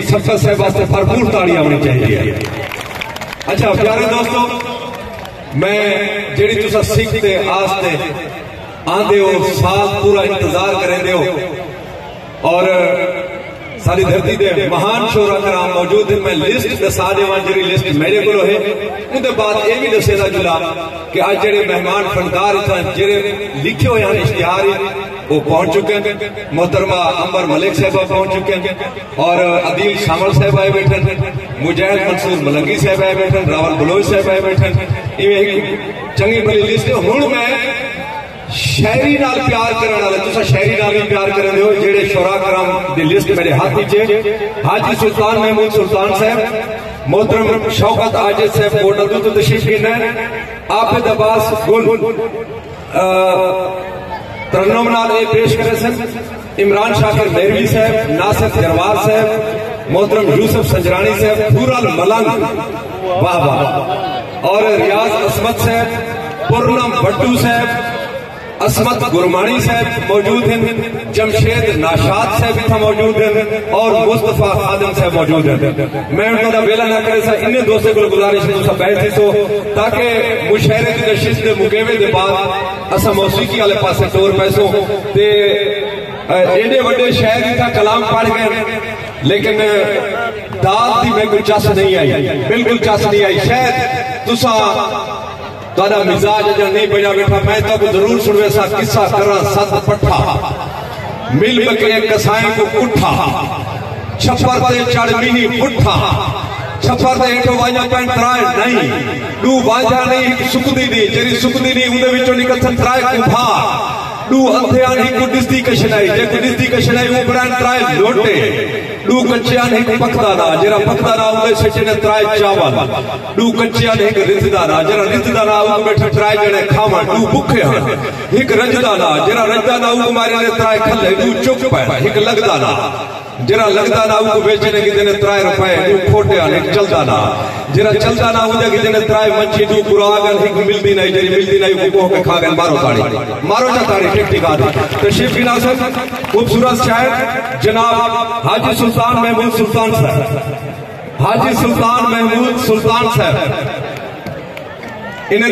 सफर साहब वास्ते भरपूर ताड़ियां होनी चाहिए। अच्छा प्यारे दोस्तों, मैं जेड़ी तुसा सिख दे आस्ते आंदे हो साल पूरा इंतजार करेंदे हो और सारी धरती दे महान शोरा कराम मौजूद है। मैं लिस्ट दसा देवां जेड़ी लिस्ट मेरे को है। उनके बाद यह भी दसेदा जुला कि आज जेड़े मेहमान फनकार इत्थां जेड़े लिखे हुए हैं इश्तिहार वो पहुंच चुके हैं। मोहतरमा अंबर मलिक साहबा पहुंच चुके हैं और अदील शामल साहब आए बैठे, मुजाहिद मंसूर मलंगी साहब आए बैठे, रावल बलोच साहब आए बैठे। इवें चंगी भली लिस्ट है। हुण मैं शायरी नाल प्यार करने वाले तुसा शायरी नाल भी प्यार करते हो जेड़े शोरा कराम दी लिस्ट मेरे हाथ च हाजी सुल्तान महमूद सुल्तान साहब, मोहतरम शौकत आजिज साहब कोटदू तो तशरीफ गिना है, आबिद अब्बास गुल तरन्नुम नाल पेश करे सन, इमरान शाकिर मेहरवी साहब, नासिर गरवार साहब, मोहतरम यूसुफ संजरानी साहब, फूरल मलंग वाह वाह, और रियाज असमत साहब, पूर्णम भट्टू साहब, असमत गुरमानी साहब मौजूद हैं, जमशेद नाशाद साहब इतना मौजूद हैं और मुस्तफा खादिम साहब मौजूद हैं। मैं उनका वेला ना करे सा इन्हें दोस्तों को गुजारिश तुम बैठे सो ताकि मुशायरे की नशिश के मुकेवे के बाद असा मौसीकी वाले पासे टोर पैसों ते एडे बड़े शायर इतना कलाम पढ़ गए लेकिन दाल की मैं कोई चस नहीं आई, बिल्कुल चस नहीं आई। शायद तुसा तारा मिजाज अजा नहीं बजा बैठा। मैं तब जरूर सुनवे सा किस्सा करा सत पट्ठा मिल के कसाई को उठा, छप्पर ते चढ़ मिनी पुठा, छप्पर ते हेठो वाजा पैन त्राए नहीं, दू वाजा नहीं सुकदी नहीं, जेरी सुकदी नहीं उदे विचों निकलन त्राए कुंभा, दू अंधेयान ही डिस्दी कशनाई, जे डिस्दी कशनाई वो ब्रांड त्राए लोटे, दू कच्चियान एक पकदाना जरा पकदाना उदे सचने त्राए चावल, दू कच्चियान एक रिजदाना जरा रिजदाना उदे बैठे त्राए जने खावा, दू भूखे हन, एक रजदाना जरा रजदाना उदे मारे ने त्राए खले, दू चुप है, एक लगदाना जरा लगदाना उदे बेचने की देने त्राए रुपए, दू खोटे आने चलदाना जरा चलदाना उदे की देने त्राए मच्छी, दू कुरागन एक मिलदी नहीं, जरी मिलदी नहीं वो के खा गए मारो ताड़ी, मारो जा ताड़ी ठीक ठीक आदि। तशरीफ की नासर खूबसूरत शायर जनाब हाजी सुल्तान महमूद सुल्तान साहब, हाजी सुल्तान महमूद सुल्तान साहब इन्हें